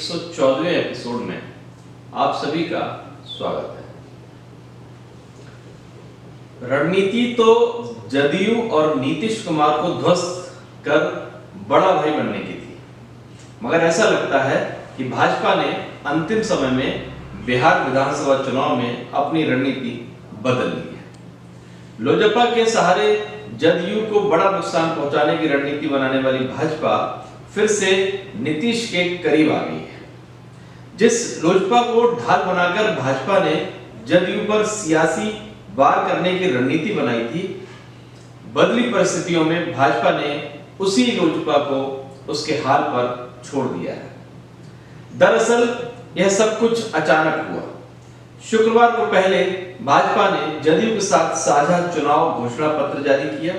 114वें episode में आप सभी का स्वागत है। रणनीति तो जदयू और नीतीश कुमार को ध्वस्त कर बड़ा भाई बनने की थी, मगर ऐसा लगता है कि भाजपा ने अंतिम समय में बिहार विधानसभा चुनाव में अपनी रणनीति बदल ली है। लोजपा के सहारे जदयू को बड़ा नुकसान पहुंचाने की रणनीति बनाने वाली भाजपा फिर से नीतीश के करीब आ गई है। जिस लोजपा को ढाल बनाकर भाजपा ने जदयू पर सियासी वार करने की रणनीति बनाई थी, बदली परिस्थितियों में भाजपा ने उसी लोजपा को उसके हाल पर छोड़ दिया है। दरअसल यह सब कुछ अचानक हुआ। शुक्रवार को पहले भाजपा ने जदयू के साथ साझा चुनाव घोषणा पत्र जारी किया।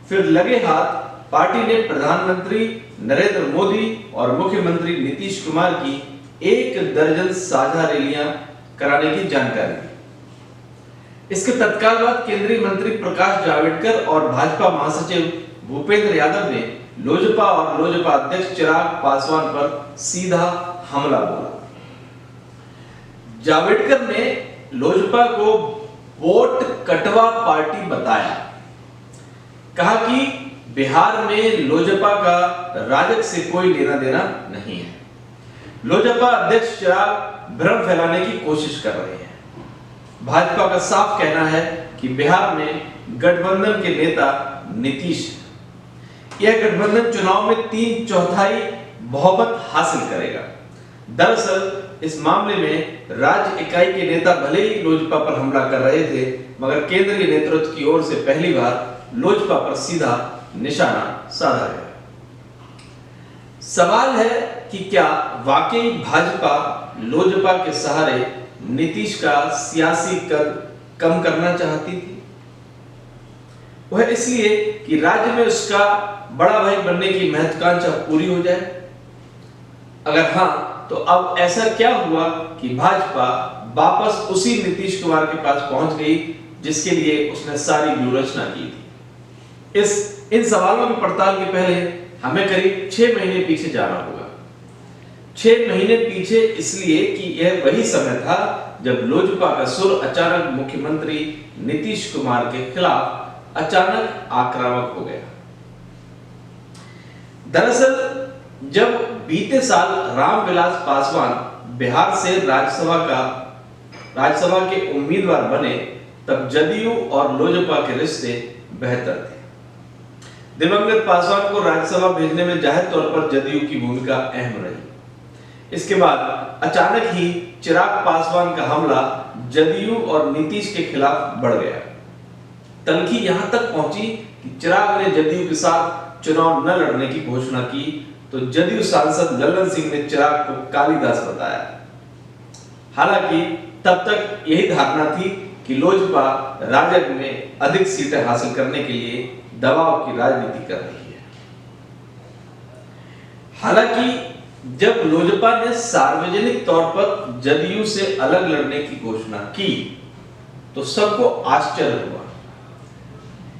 फिर लगे हाथ पार्टी ने प्रधानमंत्री नरेंद्र मोदी और मुख्यमंत्री नीतीश कुमार की 1 दर्जन साझा रैलियां कराने की जानकारी दी। इसके तत्काल बाद केंद्रीय मंत्री प्रकाश जावड़ेकर और भाजपा महासचिव भूपेंद्र यादव ने लोजपा और लोजपा अध्यक्ष चिराग पासवान पर सीधा हमला बोला। जावड़ेकर ने लोजपा को वोट कटवा पार्टी बताया। कहा कि बिहार में लोजपा का राजग से कोई लेना देना नहीं है। लोजपा अध्यक्ष चिराग भ्रम फैलाने की कोशिश कर रहे हैं। भाजपा का साफ कहना है कि बिहार में गठबंधन के नेता नीतीश है। यह गठबंधन चुनाव में 3/4 बहुमत हासिल करेगा। दरअसल इस मामले में राज्य इकाई के नेता भले ही लोजपा पर हमला कर रहे थे, मगर केंद्रीय नेतृत्व की ओर से पहली बार लोजपा पर सीधा निशाना साधा गया। सवाल है कि क्या वाकई भाजपा लोजपा के सहारे नीतीश का सियासी कद कम करना चाहती थी? वह इसलिए कि राज्य में उसका बड़ा भाई बनने की महत्वाकांक्षा पूरी हो जाए। अगर हां, तो अब ऐसा क्या हुआ कि भाजपा वापस उसी नीतीश कुमार के पास पहुंच गई जिसके लिए उसने सारी व्यूहरचना की थी? इन सवालों में पड़ताल के पहले हमें करीब 6 महीने पीछे जाना होगा। 6 महीने पीछे इसलिए कि यह वही समय था जब लोजपा का सुर अचानक मुख्यमंत्री नीतीश कुमार के खिलाफ अचानक आक्रामक हो गया। दरअसल जब बीते साल रामविलास पासवान बिहार से राज्यसभा के उम्मीदवार बने, तब जदयू और लोजपा के रिश्ते बेहतर थे। दिवंगत पासवान को राज्यसभा भेजने में जाहिर तौर पर जदयू की भूमिका अहम रही। इसके बाद अचानक ही चिराग पासवान का हमला जदयू और नीतीश के खिलाफ बढ़ गया। तल्खी यहां तक पहुंची कि चिराग ने जदयू के साथ चुनाव न लड़ने की घोषणा की, तो जदयू सांसद लल्लन सिंह ने चिराग को कालिदास बताया। हालांकि तब तक यही धारणा थी कि लोजपा राजग में अधिक सीटें हासिल करने के लिए दबाव की राजनीति कर रही है। हालांकि जब लोजपा ने सार्वजनिक तौर पर जदयू से अलग लड़ने की घोषणा की, तो सबको आश्चर्य हुआ।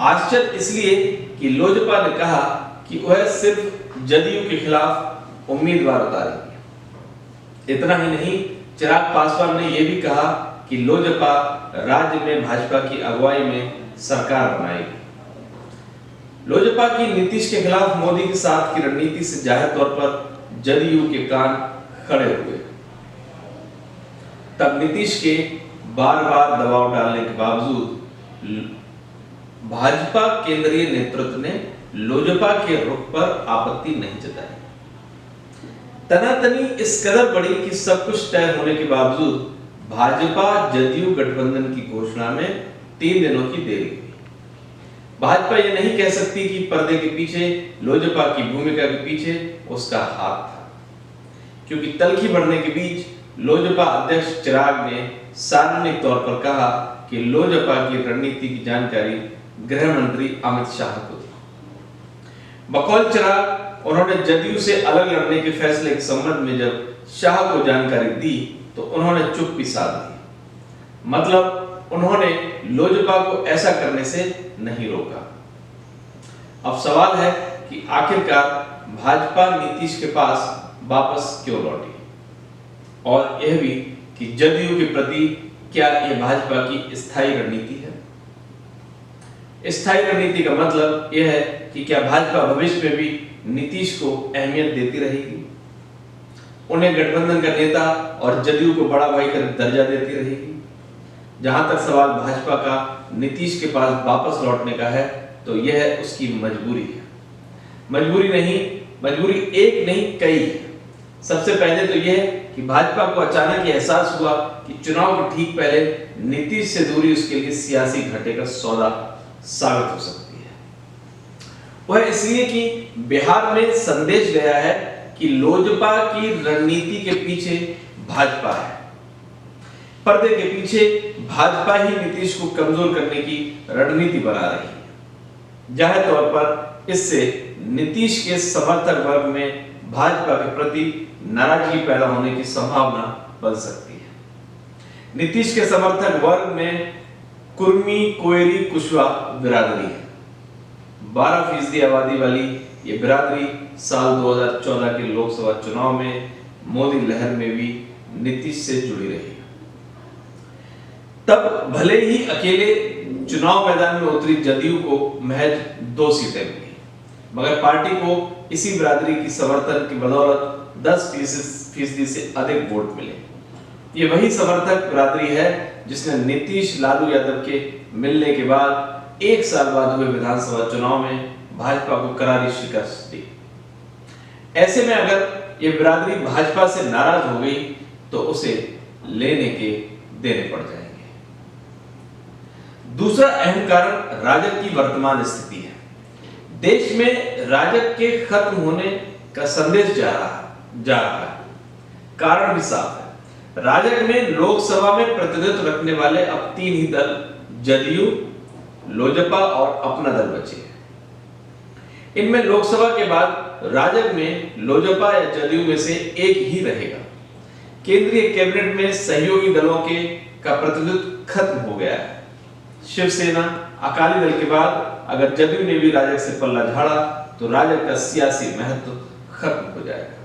आश्चर्य इसलिए कि लोजपा ने कहा कि वह सिर्फ जदयू के खिलाफ उम्मीदवार उतारेगी। इतना ही नहीं, चिराग पासवान ने यह भी कहा कि लोजपा राज्य में भाजपा की अगुवाई में सरकार बनाएगी। लोजपा की नीतीश के खिलाफ मोदी के साथ की रणनीति से जाहिर तौर पर जदयू के कान खड़े हुए। तब नीतीश के बार-बार दबाव डालने के बावजूद भाजपा केंद्रीय नेतृत्व ने लोजपा के रुख पर आपत्ति नहीं जताई। तनातनी इस कदर बढ़ी कि सब कुछ तय होने के बावजूद भाजपा जदयू गठबंधन की घोषणा में 3 दिनों की देरी हुई। भाजपा यह नहीं कह सकती कि पर्दे के पीछे, लोजपा की भूमिका के पीछे उसका हाथ था, क्योंकि तल्खी बढ़ने के बीच लोजपा अध्यक्ष चिराग ने सार्वजनिक तौर पर कहा कि लोजपा की रणनीति की जानकारी गृह मंत्री अमित शाह को थी। बकौल चिराग, उन्होंने जदयू से अलग लड़ने के फैसले के संबंध में जब शाह को जानकारी दी, तो उन्होंने चुप्पी साध दी। मतलब उन्होंने लोजपा को ऐसा करने से नहीं रोका। अब सवाल है कि आखिरकार भाजपा नीतीश के पास वापस क्यों लौटी, और यह भी कि जदयू के प्रति क्या यह भाजपा की स्थायी रणनीति है। स्थायी रणनीति का मतलब यह है कि क्या भाजपा भविष्य में भी नीतीश को अहमियत देती रहेगी, उन्हें गठबंधन का नेता और जदयू को बड़ा भाई का दर्जा देती रहेगी। जहां तक सवाल भाजपा का नीतीश के पास वापस लौटने का है, तो यह उसकी मजबूरी है। मजबूरी एक नहीं कई है। सबसे पहले तो यह कि भाजपा को अचानक यह एहसास हुआ कि चुनाव के ठीक पहले नीतीश से दूरी उसके लिए सियासी घाटे का सौदा साबित हो सकती है। वह इसलिए कि बिहार में संदेश गया है कि लोजपा की रणनीति के पीछे भाजपा है। पर्दे के पीछे भाजपा ही नीतीश को कमजोर करने की रणनीति बना रही है। जाहिर तौर पर इससे नीतीश के समर्थक वर्ग में भाजपा के प्रति नाराजगी पैदा होने की संभावना बन सकती है। नीतीश के समर्थक वर्ग में कुर्मी, कोयरी, कुशवाहा बिरादरी है। 12% आबादी वाली ये बिरादरी साल 2014 के लोकसभा चुनाव में मोदी लहर में भी नीतीश से जुड़ी रही। तब भले ही अकेले चुनाव मैदान में उतरी जदयू को महज 2 सीटें मिली, मगर पार्टी को इसी बिरादरी की समर्थन की बदौलत 10% से अधिक वोट मिले। ये वही समर्थक बिरादरी है जिसने नीतीश लालू यादव के मिलने के बाद 1 साल बाद हुए विधानसभा चुनाव में भाजपा को करारी शिकस्त दी। ऐसे में अगर ये बिरादरी भाजपा से नाराज हो गई तो उसे लेने के देने पड़ जाएंगे। दूसरा अहम कारण राजग की वर्तमान स्थिति है। देश में राजग के खत्म होने का संदेश जा रहा है। कारण भी साफ है। राजग में लोकसभा में प्रतिनिधित्व रखने वाले अब 3 ही दल जदयू, लोजपा और अपना दल बचे हैं। इनमें लोकसभा के बाद राजग में लोजपा या जदयू में से एक ही रहेगा। केंद्रीय कैबिनेट में सहयोगी दलों के का प्रतिनिधित्व खत्म हो गया है। शिवसेना, अकाली दल के बाद अगर जदयू ने भी राजग से पल्ला झाड़ा तो राजग का सियासी महत्व खत्म हो जाएगा।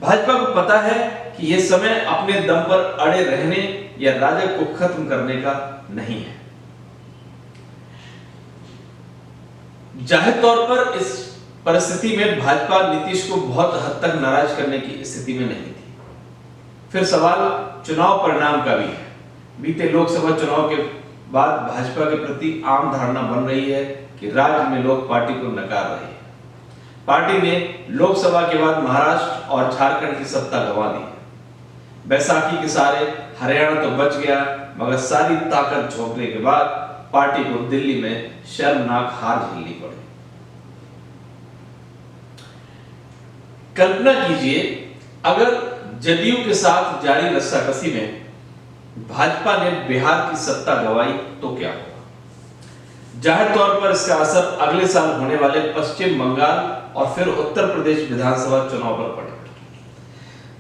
भाजपा को पता है कि यह समय अपने दम पर अड़े रहने या राजग को खत्म करने का नहीं है। जाहिर तौर पर इस परिस्थिति में भाजपा नीतीश को बहुत हद तक नाराज करने की स्थिति में नहीं थी। फिर सवाल चुनाव परिणाम का भी है। बीते लोकसभा चुनाव के बाद भाजपा के प्रति आम धारणा बन रही है कि राज्य में लोग पार्टी को नकार रहे हैं। पार्टी ने लोकसभा के बाद महाराष्ट्र और झारखंड की सत्ता गंवा दी है। बैसाखी के सहारे हरियाणा तो बच गया, मगर सारी ताकत झोंकने के बाद पार्टी को दिल्ली में शर्मनाक हार झेलनी पड़ी। कल्पना कीजिए अगर जदयू के साथ जारी रस्साकसी में भाजपा ने बिहार की सत्ता गंवाई तो क्या होगा। जाहिर तौर पर इसका असर अगले साल होने वाले पश्चिम बंगाल और फिर उत्तर प्रदेश विधानसभा चुनाव पर पड़ेगा।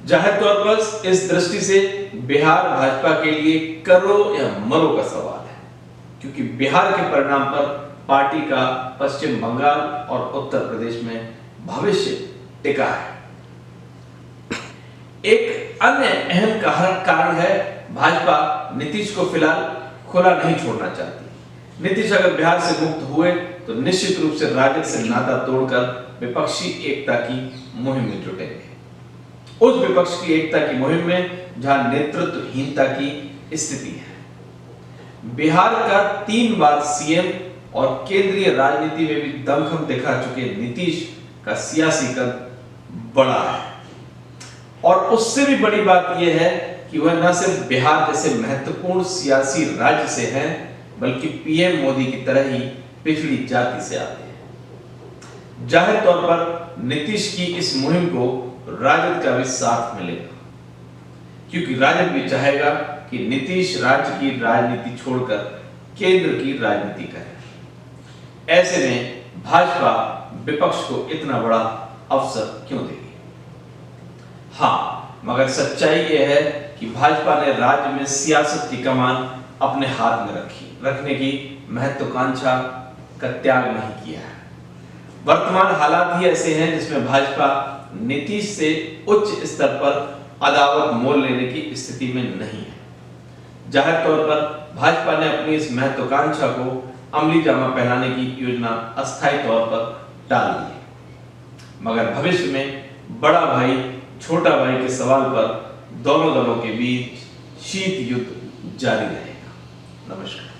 जाहिर तौर पर इस दृष्टि से बिहार भाजपा के लिए करो या मरो का सवाल है, क्योंकि बिहार के परिणाम पर पार्टी का पश्चिम बंगाल और उत्तर प्रदेश में भविष्य टिका है। एक अन्य अहम कारण है भाजपा नीतीश को फिलहाल खुला नहीं छोड़ना चाहती। नीतीश अगर बिहार से मुक्त हुए तो निश्चित रूप से राजग से नाता तोड़कर विपक्षी एकता की मुहिम में जुटेंगे। उस विपक्ष की एकता की मुहिम में जहां नेतृत्वहीनता की स्थिति है। बिहार का 3 बार सीएम और केंद्रीय राजनीति में भी दमखम दिखा चुके नीतीश का सियासी कद बड़ा है, और उससे भी बड़ी बात यह है कि वह न सिर्फ बिहार जैसे महत्वपूर्ण सियासी राज्य से हैं, बल्कि पीएम मोदी की तरह ही पिछड़ी जाति से आते हैं। जाहिर तौर पर नीतीश की इस मुहिम को राजद का भी साथ मिलेगा, क्योंकि राजद भी चाहेगा कि नीतीश राज्य की राजनीति छोड़कर केंद्र की राजनीति करे। ऐसे में भाजपा विपक्ष को इतना बड़ा अवसर क्यों देगी। हाँ, मगर सच्चाई यह है कि भाजपा ने राज्य में सियासत की कमान अपने हाथ में रखने की महत्वाकांक्षा का त्याग नहीं किया है। वर्तमान हालात ही ऐसे हैं जिसमें भाजपा नीतीश से उच्च स्तर पर अदावत मोल लेने की स्थिति में नहीं है। जाहिर तौर पर भाजपा ने अपनी इस महत्वाकांक्षा को अमली जामा पहनाने की योजना अस्थायी तौर पर टाल दी है, मगर भविष्य में बड़ा भाई छोटा भाई के सवाल पर दोनों दलों के बीच शीत युद्ध जारी रहेगा। नमस्कार।